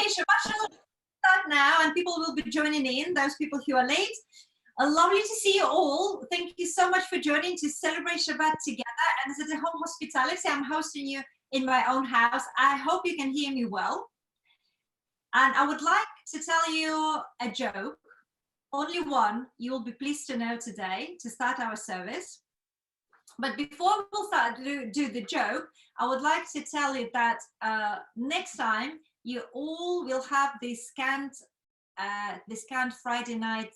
Okay, Shabbat Shalom start now, and people will be joining in, those people who are late. Lovely to see you all. Thank you so much for joining to celebrate Shabbat together. And as a home hospitality, I'm hosting you in my own house. I hope you can hear me well. And I would like to tell you a joke. Only one you will be pleased to know today to start our service. But before we'll start to do the joke, I would like to tell you that next time you all will have the scanned Friday night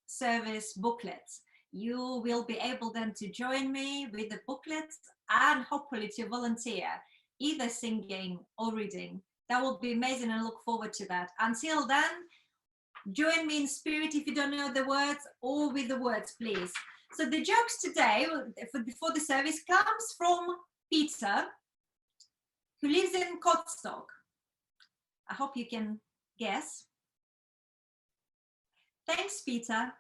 service booklets. You will be able then to join me with the booklets and hopefully to volunteer, either singing or reading. That will be amazing, and I look forward to that. Until then, join me in spirit if you don't know the words, or with the words, please. So the jokes today, before the service, comes from Peter, who lives in Kotstock. I hope you can guess. Thanks, Peter.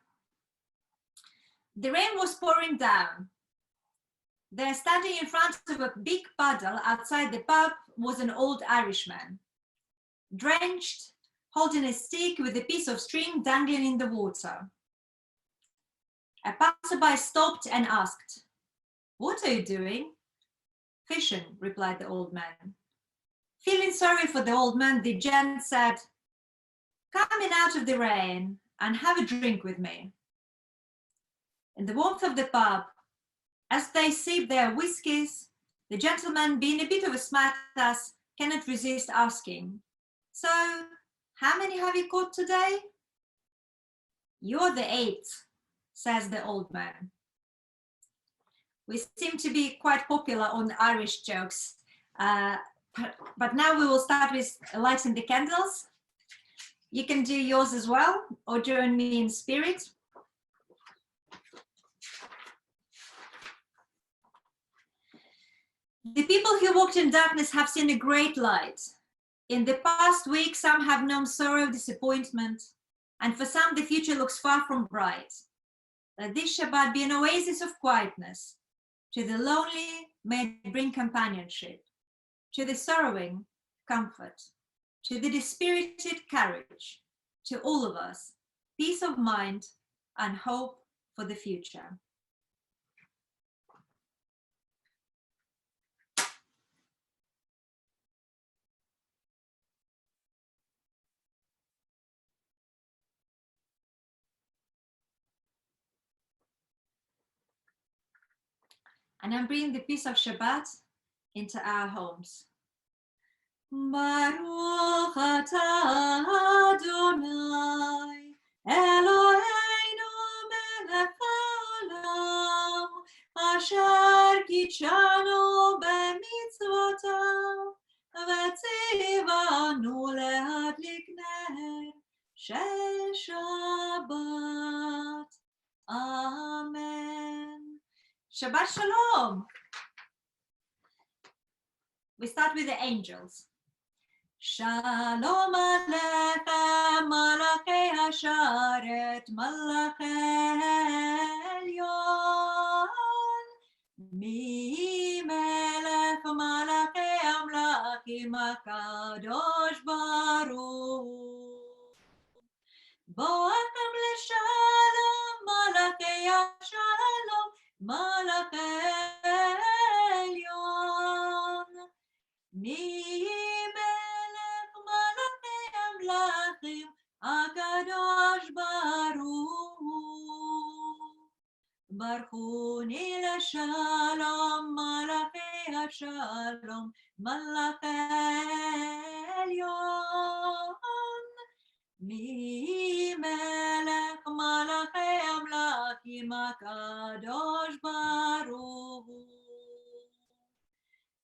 The rain was pouring down. There, standing in front of a big puddle outside the pub, was an old Irishman, drenched, holding a stick with a piece of string dangling in the water. A passerby stopped and asked, "What are you doing?" "Fishing," replied the old man. Feeling sorry for the old man, the gent said, "Come in out of the rain and have a drink with me." In the warmth of the pub, as they sip their whiskies, the gentleman, being a bit of a smartass, cannot resist asking, "So, how many have you caught today?" "You're the 8th, says the old man. We seem to be quite popular on Irish jokes, but now we will start with lighting the candles. You can do yours as well, or join me in spirit. The people who walked in darkness have seen a great light. In the past week, some have known sorrow, disappointment, and for some the future looks far from bright. Let this Shabbat be an oasis of quietness. To the lonely, may it bring companionship. To the sorrowing, comfort. To the dispirited, courage. To all of us, peace of mind and hope for the future. And I'm bringing the peace of Shabbat into our homes. Baruch atah Adonai, Eloheinu melech haolam, asher kitshanu b'mitzvotav, v'tzivanu lehadlik ner shel Shabbat. Amen. Shabbat Shalom. We start with the angels. Shalom Aleichem, Malachei Hasharet, Malachei Elyon. Mi melech Malachei Amlachim HaKadosh Baruch. Boachem leshalom, Malachei Hashalom, Malachei Elyon. Mi melech malachei amlachim HaKadosh Baruch. Baruchuni leshalom, Malachei Hashalom, Malachei Elyon. Mi melech malachei amlachim HaKadosh Baruch.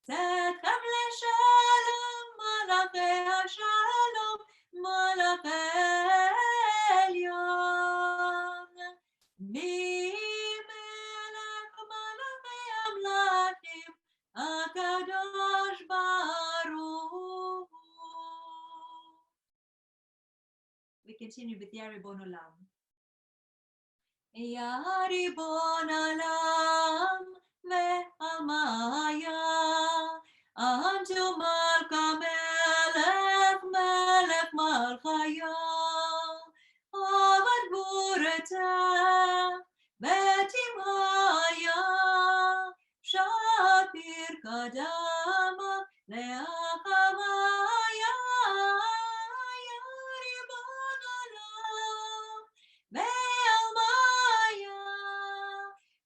Tzedchem leshalom, Malachei Hashalom, Malachei Elyon. Mi melech malachei amlachim HaKadosh Baruch. We continue with Ya Ribon Olam. Ya Ribon Olam ve'amaya, Antu Malka Melech בתמהיה שפיר קדמה להחמיה יא ריבון עולם בעלמיה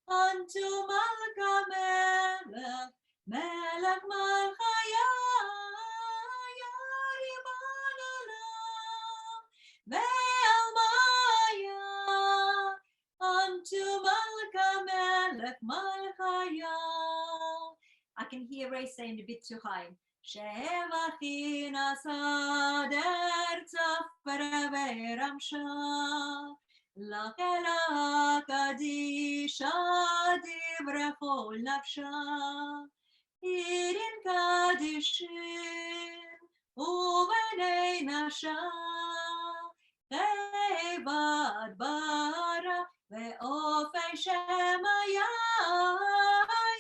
unto מלכה מלך מלכיה יא ריבון עולם בעלמיה unto מלכה מלך מלכיה. I can hear Ray saying a bit too high. שבחי נסדר צפרה ורמשה לך אלה קדישה דברי כל נפשה עירין קדישים ובני נשה חיבת ברא ואופי שמיה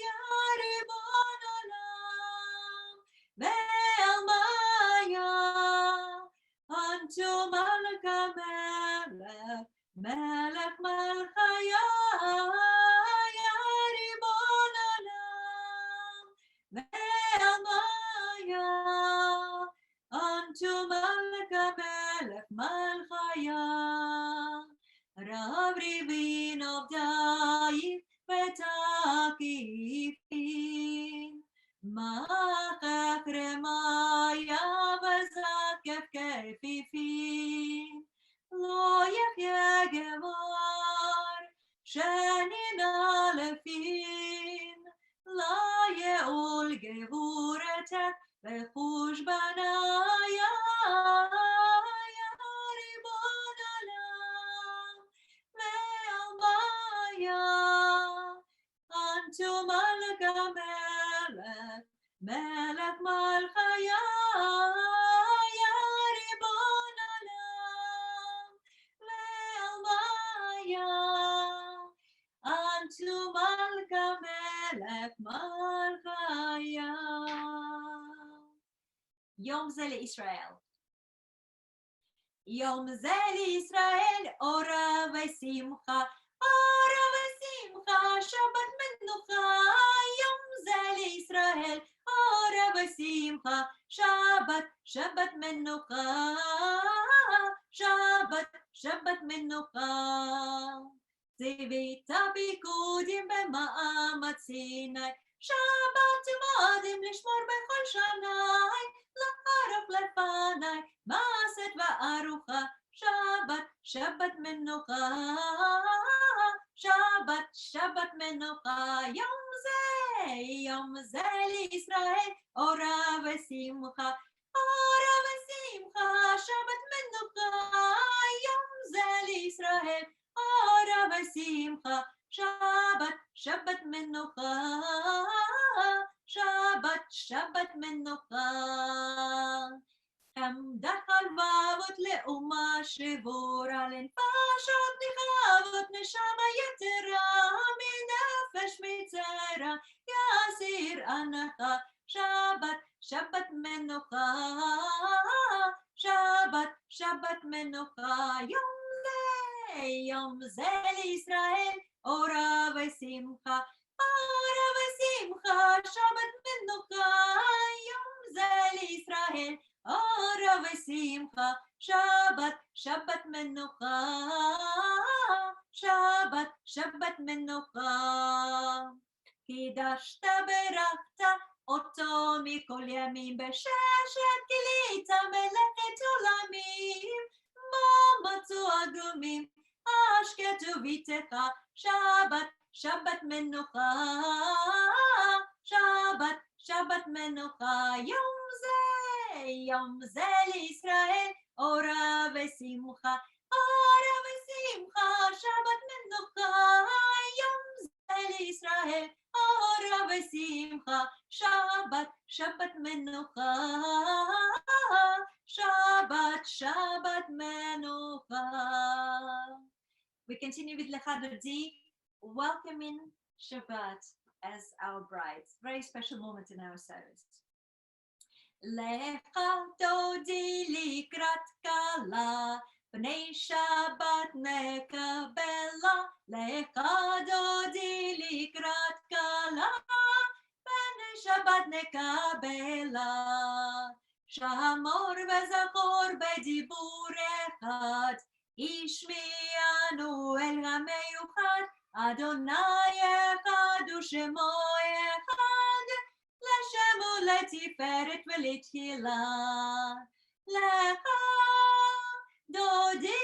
יא ריבון עולם בעלמיה unto מלכה מלך מלכיה יא ריבון עולם בעלמיה unto מלכה מלך מלכיה. רב ריבין עובדייך ותקיפין מחך רמיה וזקף כפיפין לא יחיה גבר שנינה לפין לא יעול גבורתך וחוש בניה יא ריבון עולם בעלמיה unto מלכה מלך מלכיה יא ריבון עולם בעלמיה unto מלכה מלך מלכיה. יום זה לישראל. יום זה לישראל אורה ושמחה אורה ושמחה שבת מנוחה יום זה לישראל אורה ושמחה שבת מנוחה שבת מנוחה ציווית פיקודים במאמץ סיני שבת מועדים לשמור בכל שני לערוך לפני מעשת וארוחה שבת מנוחה שבת מנוחה יום זה לישראל אורה ושמחה שבת מנוחה יום זה לישראל אורה ושמחה שבת מנוחה שבת מנוחה. עמדת חלבבות לאומה שבורה לנפשות נחבות נשמה יתרה מנפש מצרה יסיר הנחה שבת מנוחה שבת מנוחה יום זה לישראל אורה ושמחה שבת מנוחה יום זה לישראל אורה ושמחה שבת מנוחה שבת מנוחה. קידשת ברכת אותו מכל ימים בששת גילית מלאכת עולמים מה מצאו אדומים השקטו ביתך שבת מנוחה שבת מנוחה יום זה לישראל אורה ושמחה שבת מנוחה יום זה לישראל אורה ושמחה שבת מנוחה שבת מנוחה. We continue with Lecha Dodi, welcoming Shabbat as our brides. Very special moment in our service. Lecha Dodi likrat kala, בני שבת נקבלה, לך דודי לקראת כלה, בני שבת נקבלה. שמור וזכור בדיבור אחד, השמיענו אל המיוחד, אדוני אחד ושמו אחד, לשם ולתפארת ולתהילה. לך דודי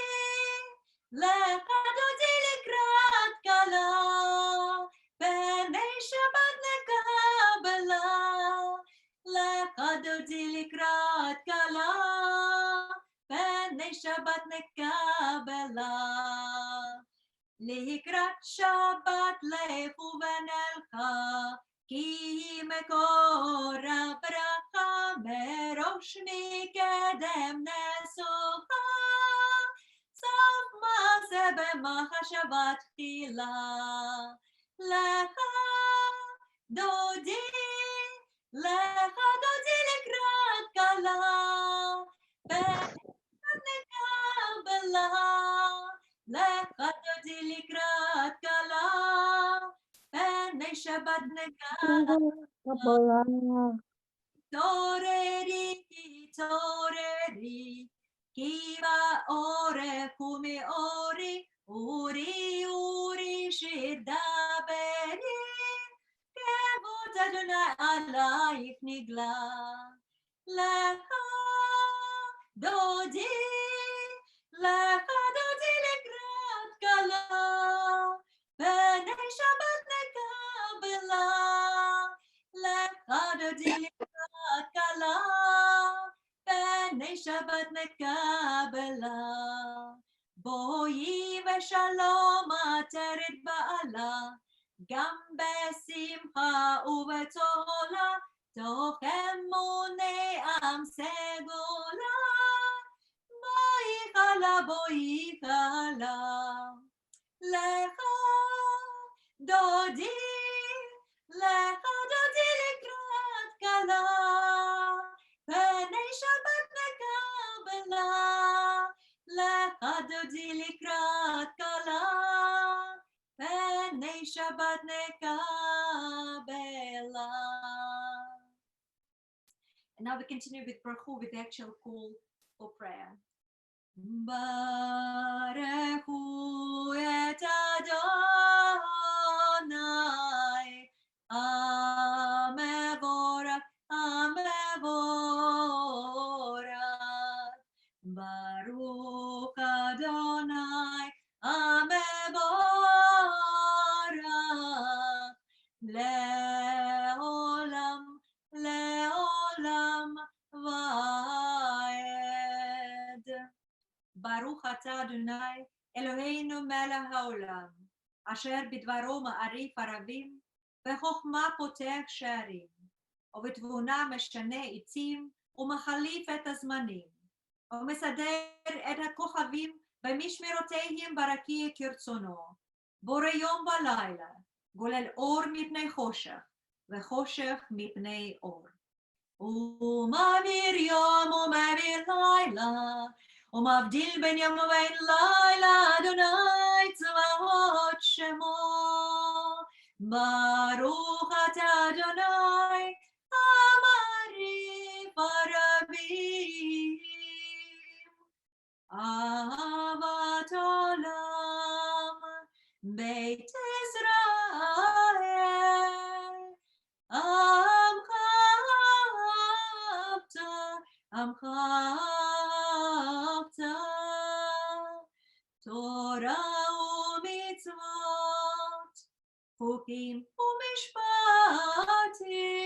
לקראת כלה, בני שבת נקבלה. לך דודי לקראת כלה, בני שבת נקבלה. לקראת שבת לכו ונלכה, כי מקור הברכה מראש מקדם נסוכה, סוף מעשה במחשבת תחילה. לך דודי לקראת כלה, נקבלה. לך דודי לקראת כלה, בני שבת נקבלה. תעוררי, כי בעורף ומאורי, אורי שיר דברי, כבוד אדוני עלייך נגלה. לך דודי לקראת כלה, בני שבת נקבלה. לך דודי לקראת כלה, בני שבת נקבלה. בואי ושלום עטרת בעלה, גם בשמחה ובתולה, תוך אמוני עם סגולה. בואי חלה, לך דודי לקראת כלה, בני שבת נקבלה. לך דודי לקראת כלה, בני שבת נקבלה. And now we continue with Baruch with the actual call for prayer. Baruchu et Adonai, Amevorach, Amevorach. Baruch Adonai, Amevorach. Leolam, Leolam Vaed. ברוך אתה אדוני, אלוהינו מלך העולם, אשר בדברו מעריף ערבים, בחוכמה פותח שערים, ובתבונה משנה עצים, ומחליף את הזמנים, ומסדר את הכוכבים במשמרותיהם ברקיע כרצונו, בורא יום ולילה, גולל אור מפני חושך, וחושך מפני אור. ומעביר יום ומעביר לילה, ומבדיל בין יום ובין לילה, אדוני צבאות שמו. ברוך אתה אדוני, המעריף ערבים. אהבת עולם, בית ישראל, עמך אהבת, עמך תורה ומצוות, חוקים ומשפטים,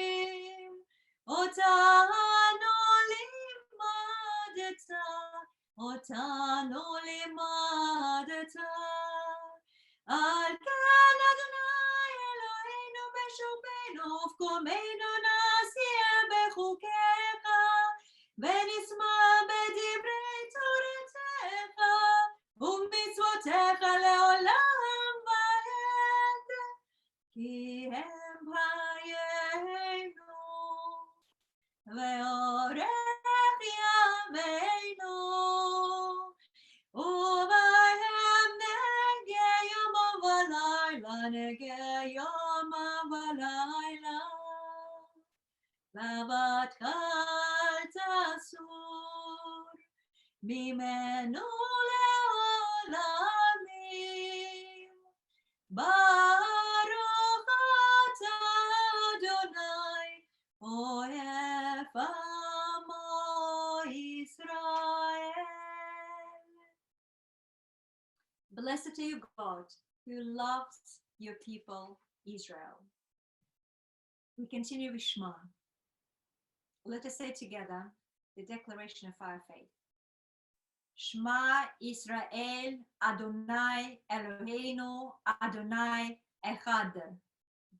אותנו לימדת, על כן אדוני אלוהינו בשובנו ובקומנו נעשה בחוקיך, ונשמע בדברי תורתך ומצוותיך לעולם ועד, כי הם חיינו ואורך ימינו לבת תסור, ממנו לעולמים. ברוך אתה אדוני, אוהב עמו ישראל. Blessed are you, God, who loves your people, Israel. We continue with Shema. Let us say together the declaration of our faith. Shema Israel, Adonai Eloheinu, Adonai Echad.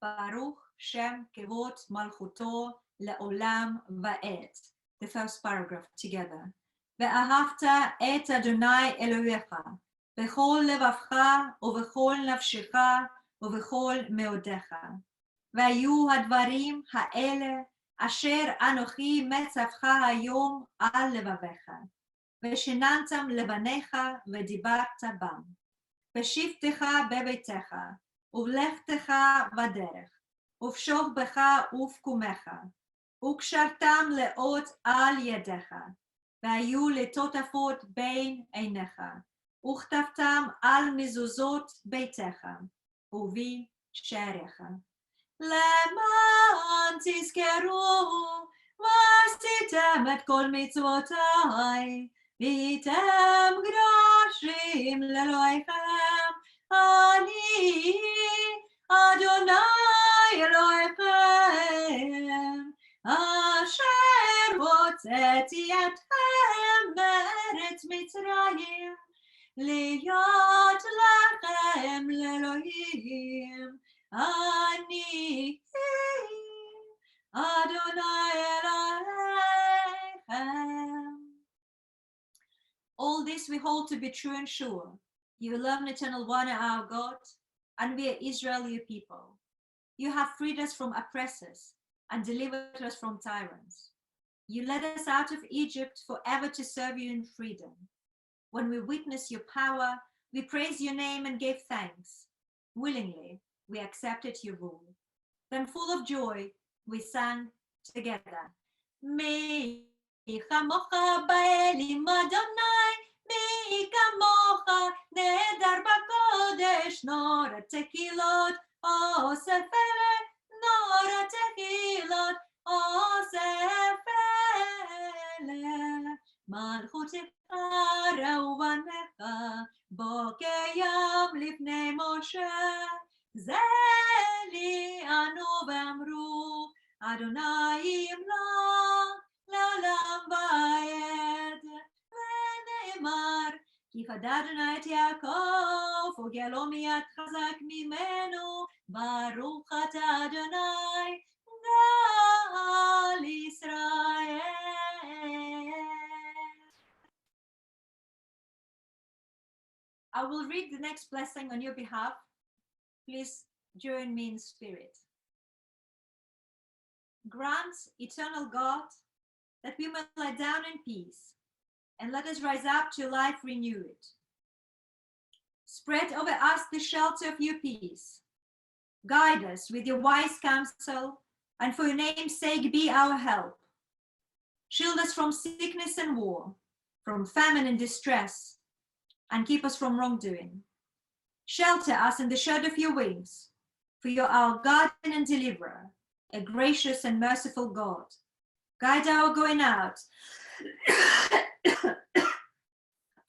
Baruch Shem Kevod Malchuto Le'olam Va'et. The first paragraph together. Ve'ahavta et Adonai Elohecha, bechol levavcha, ubechol nafshecha, ubechol meodecha. Ve'ayu hadvarim ha'ele, asher anochi metzavcha hayom al levavecha. ושיננתם לבניך ודיברת בם, בשבתך בביתך, ובלכתך בדרך, ובשוכבך ובקומך, וקשרתם לאות על ידיך, והיו לטוטפות בין עיניך, וכתבתם על מזוזות ביתך, ובשעריך. למען תזכרו, ועשיתם את כל מצוותיי, והייתם קדושים לאלוהיכם, אני אדוני אלוהיכם, אשר הוצאתי אתכם מארץ מצרים, להיות לכם לאלוהים, אני Adonai Elohim. All this we hold to be true and sure. You love and eternal one, our God, and we are Israel, your people. You have freed us from oppressors and delivered us from tyrants. You led us out of Egypt forever to serve you in freedom. When we witnessed your power, we praised your name and gave thanks. Willingly, we accepted your rule. Then full of joy, we sang together. Mi chamocha ba'elim Adonai, mi kamocha nedar b'kodesh, nor tekilot osef ele, nor tekilot osef ele. Malchutecha rauvanecha, bokeyam lifnei Moshe, zeli anu v'amru, Adonai yimlach לעולם ועד, ונאמר, כי חדל אדוני את יעקב, וגאלו מיד חזק ממנו, ברוך אתה אדוני, גאל ישראל. I will read the next blessing on your behalf. Please join me in spirit. Grant, eternal God, that we may lie down in peace, and let us rise up to life renewed. Spread over us the shelter of your peace. Guide us with your wise counsel, and for your name's sake be our help. Shield us from sickness and war, from famine and distress, and keep us from wrongdoing. Shelter us in the shadow of your wings, for you are our guardian and deliverer, a gracious and merciful God. Guide our going out.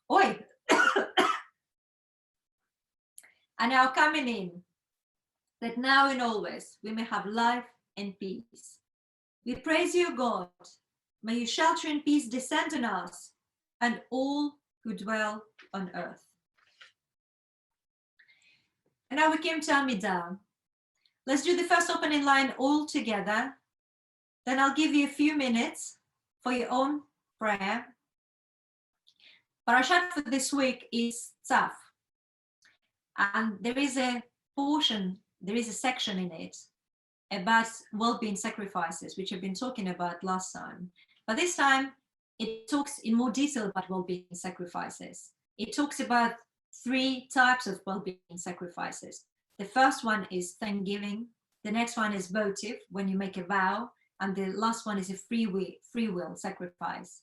Oi. And our coming in, that now and always we may have life and peace. We praise you, God. May your shelter and peace descend on us and all who dwell on earth. And now we came to Amidah. Let's do the first opening line all together. Then I'll give you a few minutes for your own prayer. Parashat for this week is Tzaf. And there is a section in it about well-being sacrifices, which I've been talking about last time. But this time, it talks in more detail about well-being sacrifices. It talks about 3 types of well-being sacrifices. The first one is thanksgiving. The next one is votive, when you make a vow. and the last one is a free will sacrifice.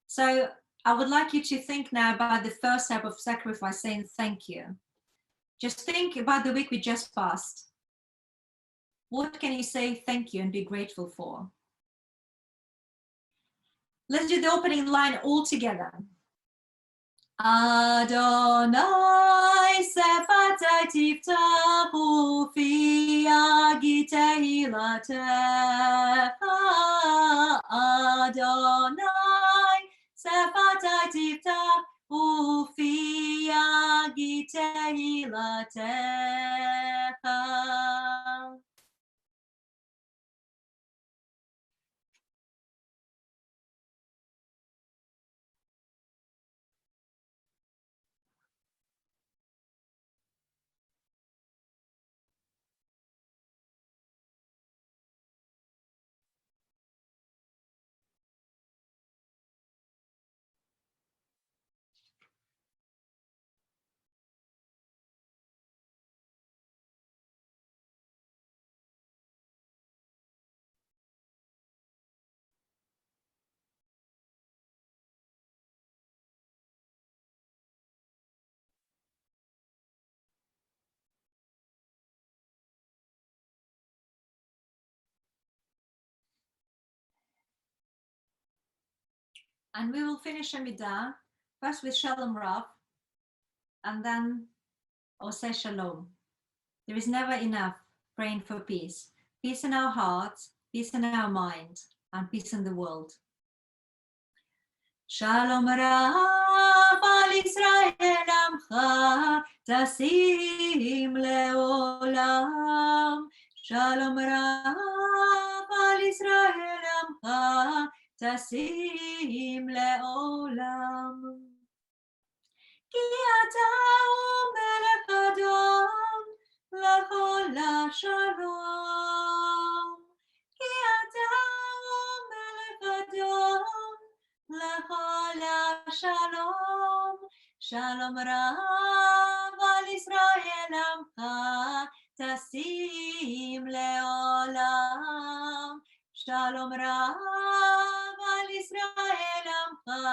So I would like you to think now about the first type of sacrifice, saying thank you. Just think about the week we just passed. What can you say thank you and be grateful for? Let's do the opening line all together. Adonai sefatai tiftach ufi agi tehilatecha. Adonai sefatai tiftach ufi agi tehilatecha. And we will finish Amidah first with Shalom Rav, and then Oseh Shalom. There is never enough praying for peace. Peace in our hearts, peace in our mind, and peace in the world. Shalom Rav al Israel Amcha tasim leolam. Shalom Rav al Israel Amcha tasim leolam. Ki ata melech Adon lechol shalom. Ki ata melech Adon lechol shalom. Shalom Rav al Israel Amcha tasim leolam. Shalom Rav al Israel Amcha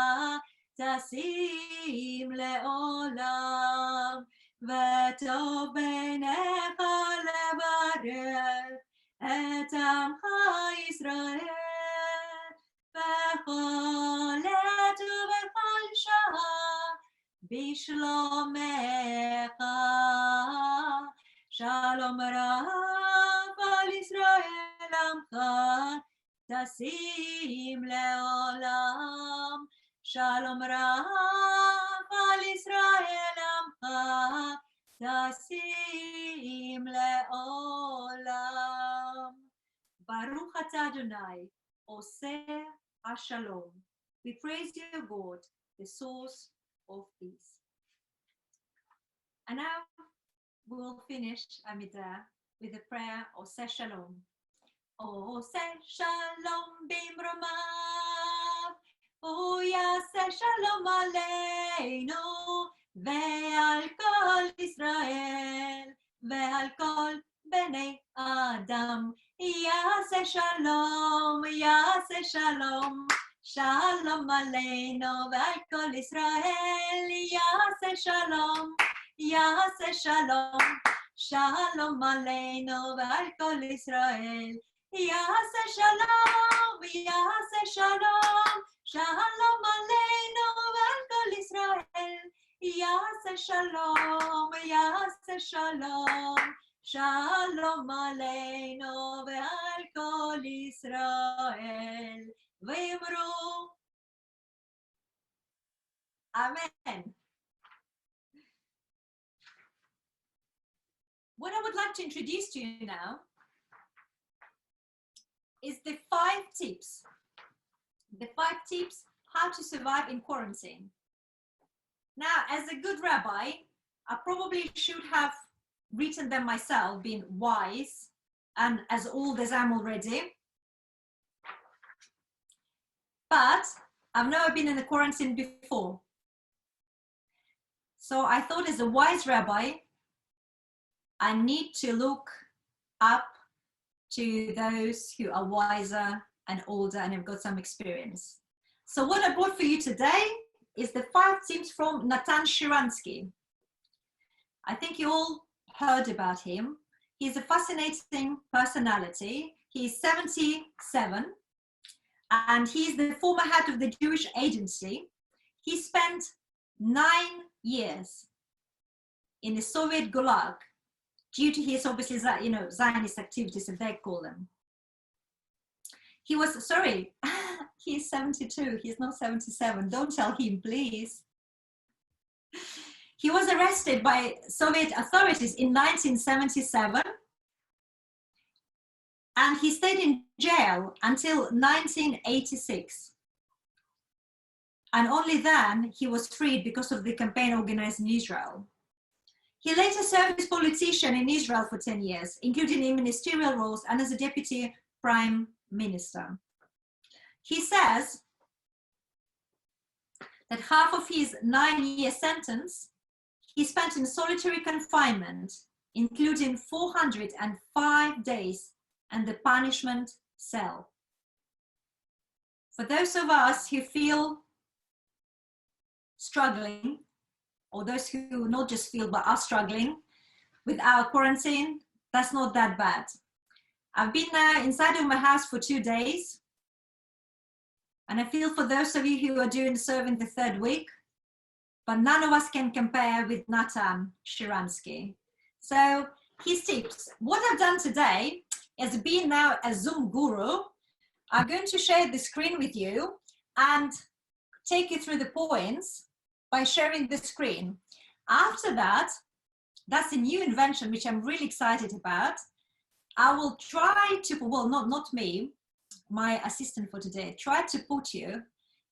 tasim leolam. V'tov beinecha levarech et amcha Yisrael b'chol עת ובכל שעה בשלומך. Shalom Rav al Israel Amcha tasim leolam. Shalom Rav al Israel Amcha tasim leolam. Baruch atah Adonai, Oseh Shalom. We praise you, God, the source of peace. And now we will finish Amidah with a prayer, Oseh Shalom. Oseh Shalom bimromav, Yaseh Shalom aleinu, ve'al kol Israel, ve'al kol bnei Adam. Yaseh Shalom, Yaseh Shalom, Shalom aleinu, ve'al kol Israel. Yaseh Shalom, Yaseh Shalom, Shalom aleinu, ve'al kol Israel. Yaseh Shalom, Yaseh Shalom, Shalom aleinu ve'al kol Israel. Yaseh Shalom, Yaseh Shalom, Shalom aleinu ve'al kol Israel. V'yimru Amen. What I would like to introduce to you now is the 5 tips. The 5 tips how to survive in quarantine. Now, as a good rabbi, I probably should have written them myself, being wise and as old as I'm already. But I've never been in a quarantine before. So I thought, as a wise rabbi, I need to look up to those who are wiser and older and have got some experience. So what I brought for you today is the 5 tips from Natan Sharansky. I think you all heard about him. He's a fascinating personality. He's 77 and he's the former head of the Jewish Agency. He spent 9 years in the Soviet Gulag due to his obviously, Zionist activities, as they call them. He was, sorry, he's 72, he's not 77. Don't tell him, please. He was arrested by Soviet authorities in 1977 and he stayed in jail until 1986. And only then he was freed because of the campaign organized in Israel. He later served as politician in Israel for 10 years, including in ministerial roles and as a deputy prime minister. He says that half of his 9-year sentence he spent in solitary confinement, including 405 days and the punishment cell. For those of us who feel struggling, or those who not just feel but are struggling with our quarantine, that's not that bad. I've been inside of my house for 2 days, and I feel for those of you who are serving the 3rd week, but none of us can compare with Natan Sharansky. So his tips. What I've done today is being now a Zoom guru. I'm going to share the screen with you and take you through the points by sharing the screen. After that, that's a new invention which I'm really excited about. I will try to, well, not me, my assistant for today, try to put you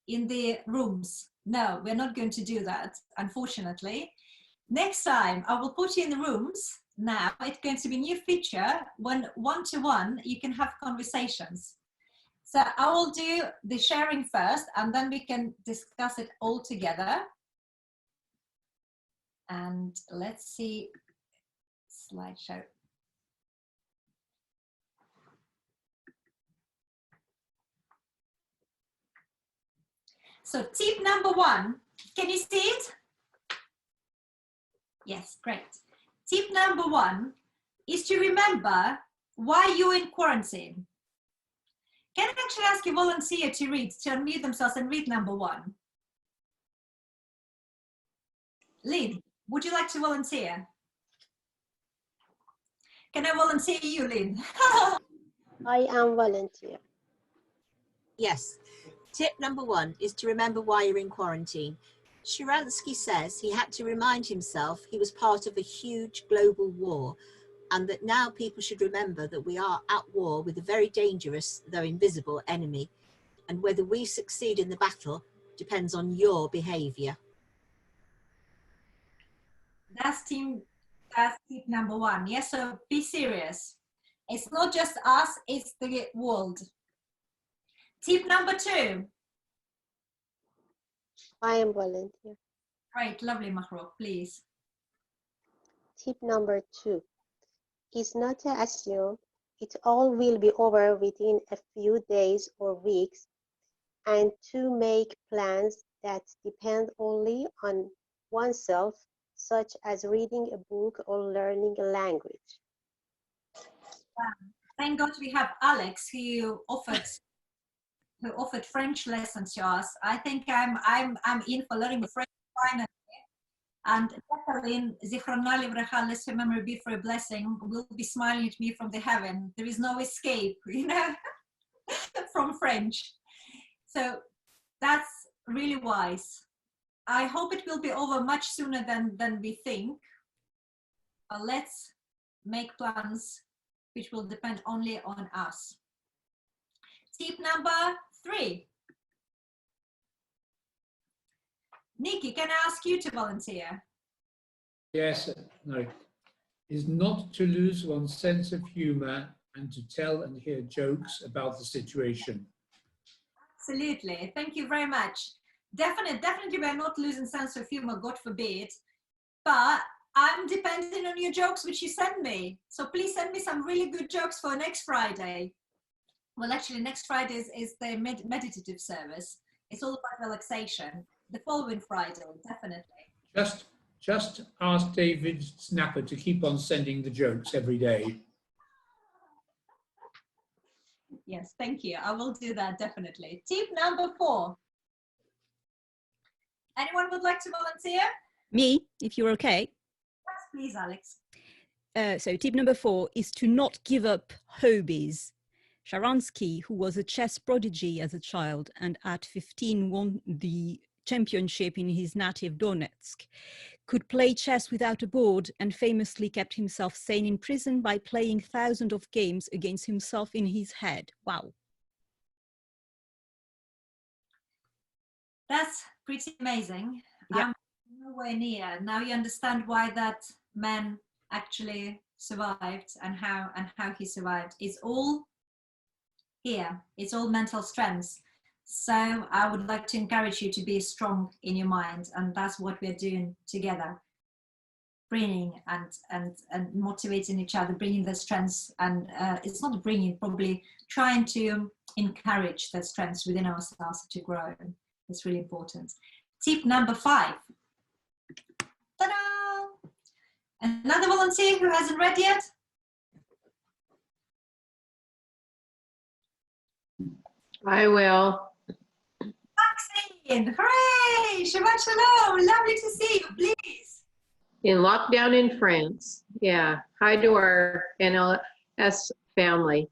in the rooms. No, we're not going to do that, unfortunately. Next time, I will put you in the rooms. Now, it's going to be a new feature when one-to-one you can have conversations. So I will do the sharing first, and then we can discuss it all together. And let's see, slideshow. So tip number 1, can you see it? Yes, great. Tip number 1 is to remember why you're in quarantine. Can I actually ask a volunteer to unmute themselves and read number 1? Lynn, would you like to volunteer? Can I volunteer you, Lynn? I am volunteer. Yes. Tip number 1 is to remember why you're in quarantine. Sharansky says he had to remind himself he was part of a huge global war, and that now people should remember that we are at war with a very dangerous, though invisible, enemy, and whether we succeed in the battle depends on your behaviour. That's tip number 1. Yes, so be serious. It's not just us, it's the world. Tip number 2. I am volunteer. Great, lovely, Mahrouk, please. Tip number 2 is not to assume it all will be over within a few days or weeks, and to make plans that depend only on oneself, such as reading a book or learning a language. Thank God we have Alex who offered French lessons to us. I think I'm in for learning French finally. And Catherine, Zichrona Livracha, let's remember be for a blessing, will be smiling at me from the heaven. There is no escape, from French. So that's really wise. I hope it will be over much sooner than we think. But let's make plans which will depend only on us. Tip number 3. Nikki, can I ask you to volunteer? Yes, no. Is not to lose one's sense of humor and to tell and hear jokes about the situation. Absolutely. Thank you very much. Definitely we're not losing sense of humor, God forbid. But I'm depending on your jokes which you send me. So please send me some really good jokes for next Friday. Well, actually, next Friday is the meditative service. It's all about relaxation. The following Friday, definitely. Just ask David Snapper to keep on sending the jokes every day. Yes, thank you. I will do that, definitely. Tip number 4. Anyone would like to volunteer? Me, if you're okay. Yes, please, Alex. So tip number 4 is to not give up hobbies. Sharansky, who was a chess prodigy as a child and at 15 won the championship in his native Donetsk, could play chess without a board and famously kept himself sane in prison by playing thousands of games against himself in his head. Wow. That's pretty amazing. Yeah. Nowhere near. Now you understand why that man actually survived and how he survived. It's all here. It's all mental strength. So I would like to encourage you to be strong in your mind, and that's what we're doing together, bringing and motivating each other, bringing the strengths, and it's not bringing, probably trying to encourage the strengths within ourselves to grow. It's really important. Tip number 5. Ta-da! Another volunteer who hasn't read yet? I will. Maxine, hooray! Shabbat shalom, lovely to see you, please. In lockdown in France. Yeah. Hi to our NLS family.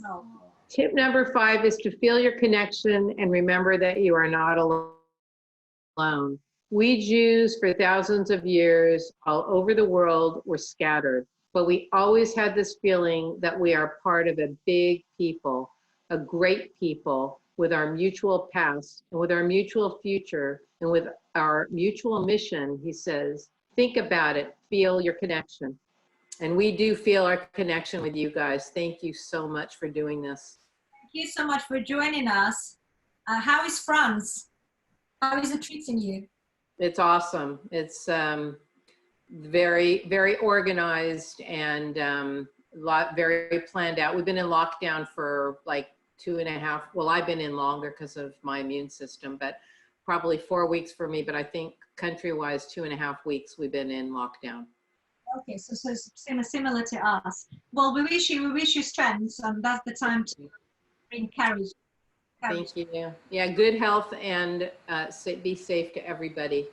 Oh. Tip number 5 is to feel your connection and remember that you are not alone. We Jews for thousands of years all over the world were scattered, but we always had this feeling that we are part of a big people, a great people with our mutual past and with our mutual future and with our mutual mission, he says. Think about it, feel your connection. And we do feel our connection with you guys. Thank you so much for doing this. Thank you so much for joining us. How is France? How is it treating you? It's awesome. It's very, very organized and very planned out. We've been in lockdown for like 2.5, well, I've been in longer because of my immune system, but probably 4 weeks for me. But I think country-wise, 2.5 weeks we've been in lockdown. Okay, so similar to us. Well, we wish you strength, and that's the time to bring courage. Thank you. Yeah, good health and be safe to everybody.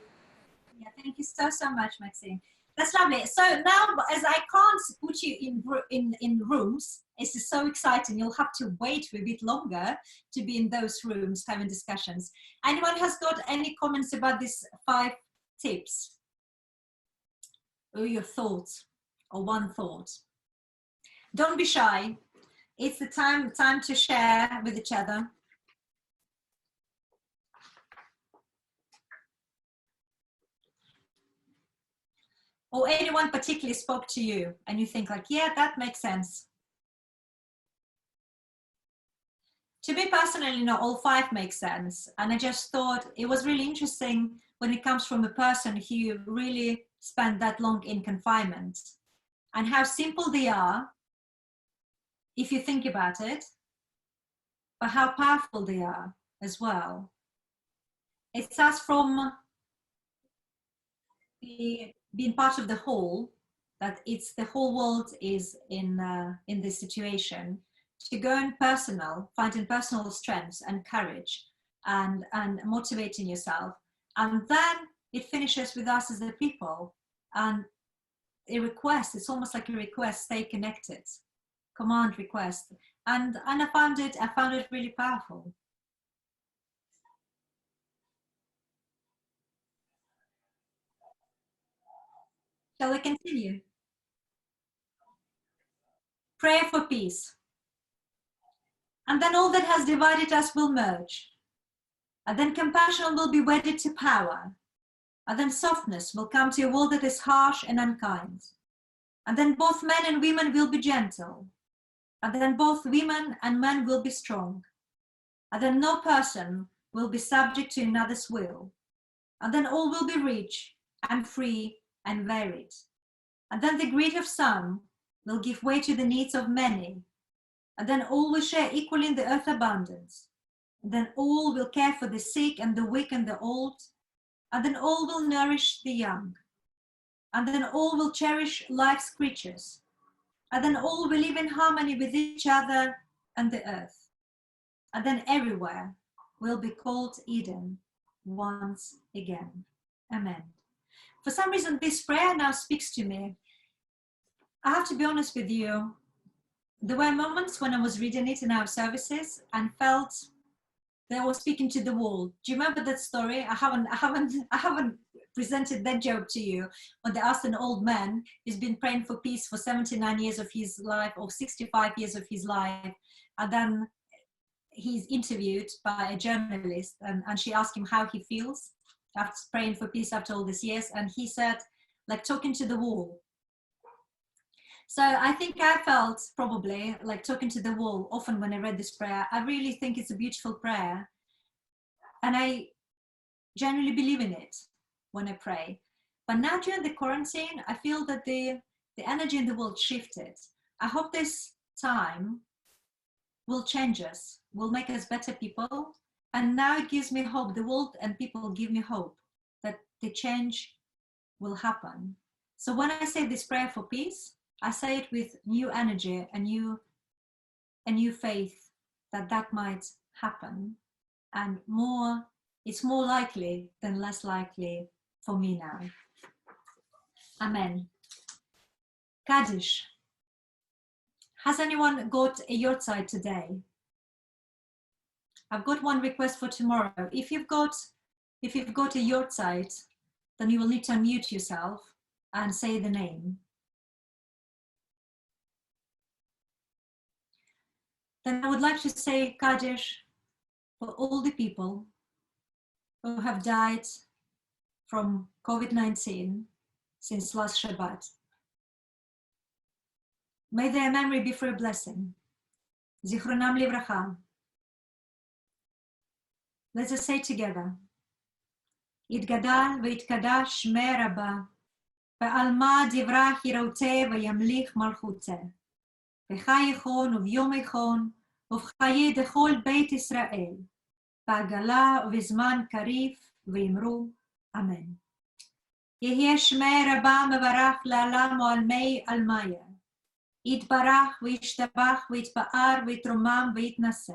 Yeah, thank you so much, Maxine. That's lovely. So now, as I can't put you in rooms, it's so exciting. You'll have to wait for a bit longer to be in those rooms having discussions. Anyone has got any comments about these 5 tips? Or your thoughts, or one thought? Don't be shy. It's the time to share with each other. Or anyone particularly spoke to you and you think like, yeah, that makes sense. To me personally, not all 5 make sense. And I just thought it was really interesting when it comes from a person who really spent that long in confinement, and how simple they are if you think about it, but how powerful they are as well. It starts from being part of the whole, that it's the whole world is in this situation, to go in personal, finding personal strengths and courage and motivating yourself. And then it finishes with us as the people, and a request, it's almost like a request, stay connected, command request. And I found it really powerful. Shall we continue? Prayer for peace. And then all that has divided us will merge. And then compassion will be wedded to power. And then softness will come to a world that is harsh and unkind. And then both men and women will be gentle. And then both women and men will be strong. And then no person will be subject to another's will. And then all will be rich and free and varied. And then the greed of some will give way to the needs of many. And then all will share equally in the earth's abundance. And then all will care for the sick and the weak and the old. And then all will nourish the young. And then all will cherish life's creatures. And then all will live in harmony with each other and the earth. And then everywhere will be called Eden once again. Amen. For some reason, this prayer now speaks to me. I have to be honest with you. There were moments when I was reading it in our services and felt that I was speaking to the wall. Do you remember that story? I haven't presented that joke to you when they asked an old man who's been praying for peace for 79 years of his life or 65 years of his life, and then he's interviewed by a journalist, and she asked him how he feels after praying for peace after all these years, and he said, like talking to the wall. So I think I felt probably like talking to the wall often when I read this prayer. I really think it's a beautiful prayer, and I genuinely believe in it when I pray. But now during the quarantine, I feel that the energy in the world shifted. I hope this time will change us, will make us better people. And now it gives me hope. The world and people give me hope that the change will happen. So when I say this prayer for peace, I say it with new energy and new faith that might happen. And it's more likely than less likely for me now. Amen. Kaddish. Has anyone got a yahrzeit today? I've got one request for tomorrow. If you've got a yahrzeit, then you will need to unmute yourself and say the name. Then I would like to say Kaddish for all the people who have died from COVID-19 since last Shabbat. May their memory be for a blessing. Zichronam livracha. Let us say together. Yitgadal v'yitkadash shmei Rabba, ve'alma divrach yirauteh v'yamlich malchuteh, v'chai yichon u'vyom yichon, u'vchayi dechol beit Israel, בעגלה ובזמן קריב ואמרו אמן. יהיה שמי רבה מברך לעולם ועלמי עלמיה. יתברך וישתבח ויתפאר ויתרומם ויתנשא.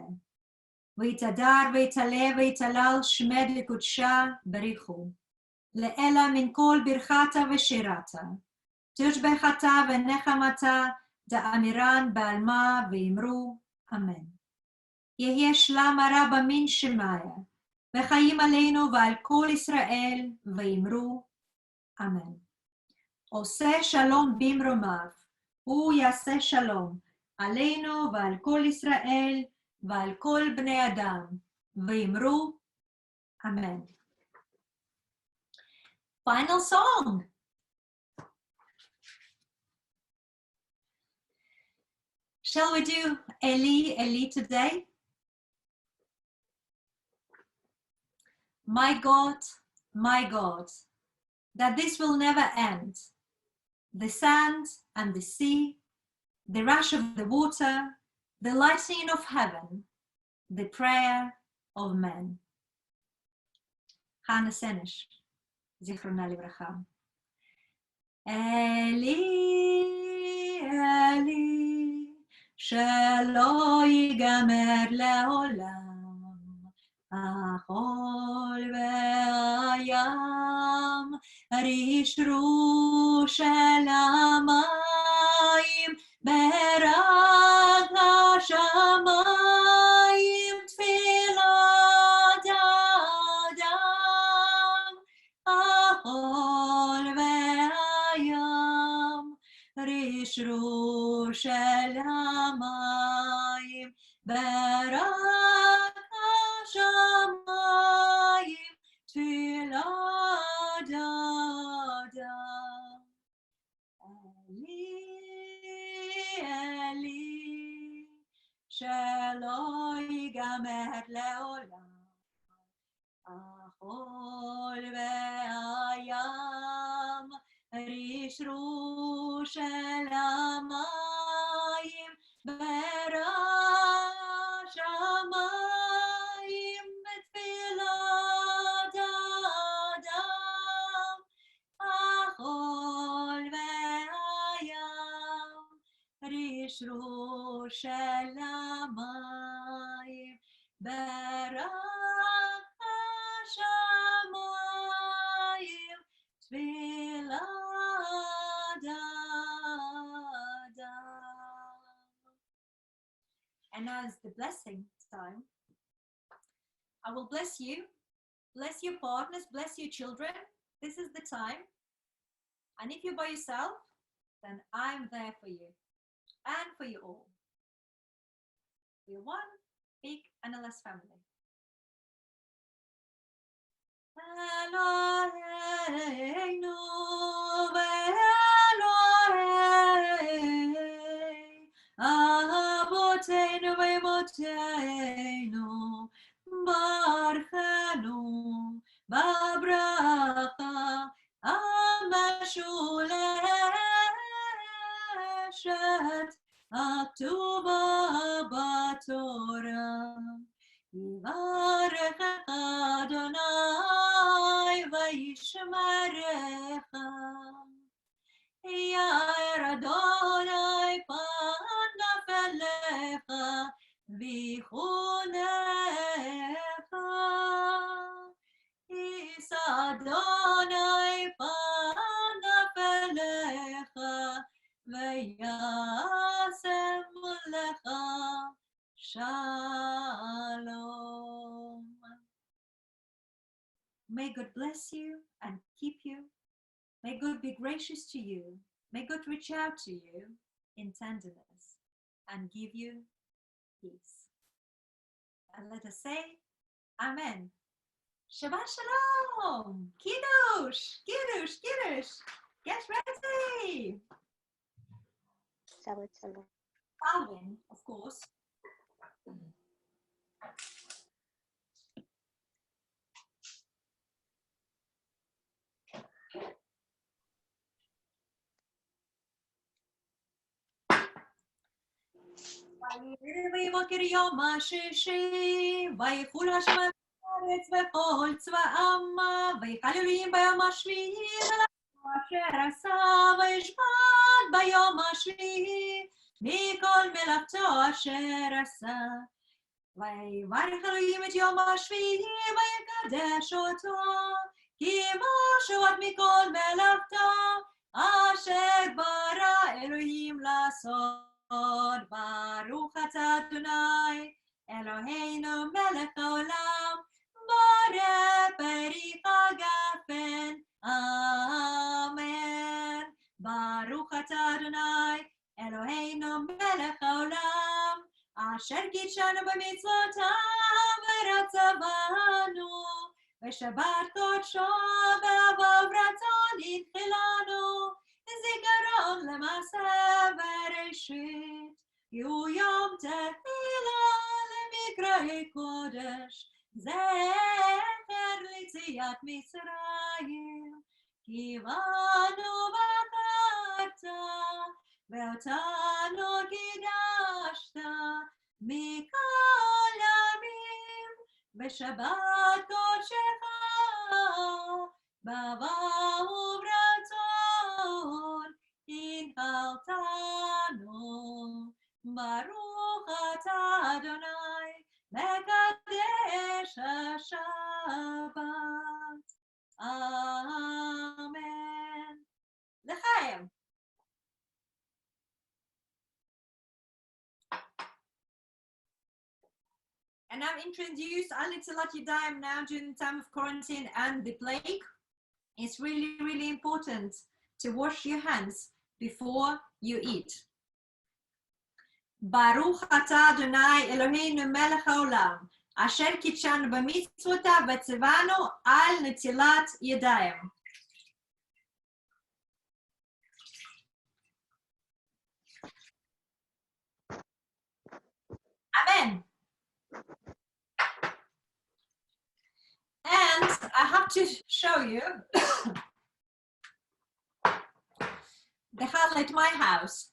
ויתהדר ויתעלה ויתהלל שמד לקודשה בריחו. לאלה מן כל ברכתה ושירתה. תושבחתה ונחמתה דאמירן בעלמה ואמרו אמן. יהיה שלום רב מן שמיה, וחיים עלינו ועל כל ישראל, ואמרו אמן. עושה שלום במרומיו, הוא יעשה שלום עלינו ועל כל ישראל, ועל כל בני אדם, ואמרו אמן. Final song. Shall we do Eli, Eli today? My God, that this will never end. The sand and the sea, the rush of the water, the lightning of heaven, the prayer of men. Hannah Senesh, Zichrona Livracha. Eli, Eli, שלא ייגמר לעולם. החול והים, רשרו של המים, ברק השמיים, תפילת האדם. החול והים, רשרו של המים, ברק השמיים, תפילת האדם. אלי, אלי, שלא ייגמר לעולם. החול והים, רשרוש של המים, בראש המים, בתפילת האדם, החול והים, רשרוש של המים, בראש המים, תפילת האדם. And now is the blessing time. I will bless you, bless your partners, bless your children. This is the time. And if you're by yourself, then I'm there for you and for you all. We're one big NLS family. Eloheinu ve'Elohei Avoteinu ve'Emoteinu Barchenu b'bracha המשולשת הכתובה בתורה. יברכך אדוני וישמרך. יאר אדוני פניו אליך ויחונך. יישא אדוני פניו אליך וישם לך Shalom. May God bless you and keep you. May God be gracious to you. May God reach out to you in tenderness and give you peace. And let us say, Amen. Shabbat Shalom. Kiddush, Kiddush, Kiddush. Get ready. Shabbat shalom. Alvin, of course. ויבוקר יום השישי, ויחול השם על הארץ וכל צבאם, ויחל אלוהים ביום השביעי ולעשות אשר עשה, וישבת ביום השביעי מכל מלאכתו אשר עשה. ויברך אלוהים את יום השביעי ויקדש אותו, כי משועט מכל מלאכתו אשר ברא אלוהים לעשות. ברוך אתה אדוני אלוהינו מלך העולם, בורא פרי הגפן, אמן. ברוך אתה אדוני אלוהינו מלך העולם, אשר קידשנו במצוותיו ורצה-בנו, ושבת קודשו באהבה ורצון הנחילנו, זיכרון למעשה בראשית, כי הוא יום תחילה למקראי קודש, זכר ליציאת מצרים, כי באנו בחרת ואותנו קידשת מכל ימים, בשבת קודשך באהבה וברצון הנחלתנו. ברוך אתה אדוני מקדש השבת, אמן. לחיים. And I've introduced Netilat Yadayim now during the time of quarantine and the plague. It's really, really important to wash your hands before you eat. Baruch atah Adonai Eloheinu melech haolam, asher kitshanu b'mitzvotav v'tzivanu al netilat yadayim. Amen. And I have to show you the challah at my house.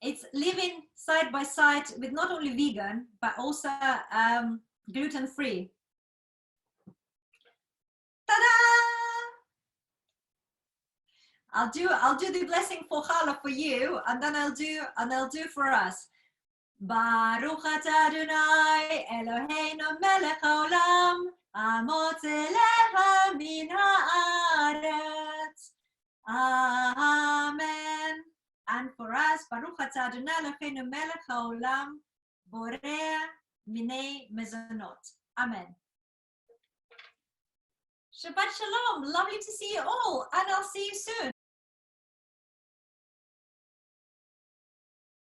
It's living side by side with not only vegan, but also gluten-free. Ta-da! I'll do the blessing for challah for you, and then I'll do for us. Baruch atah Adonai Eloheinu melech haolam hamotzi lecha min haaretz. Amen. And for us, Baruch atah Adonai Eloheinu melech haolam borei minei mezonot. Amen. Shabbat shalom. Lovely to see you all, and I'll see you soon.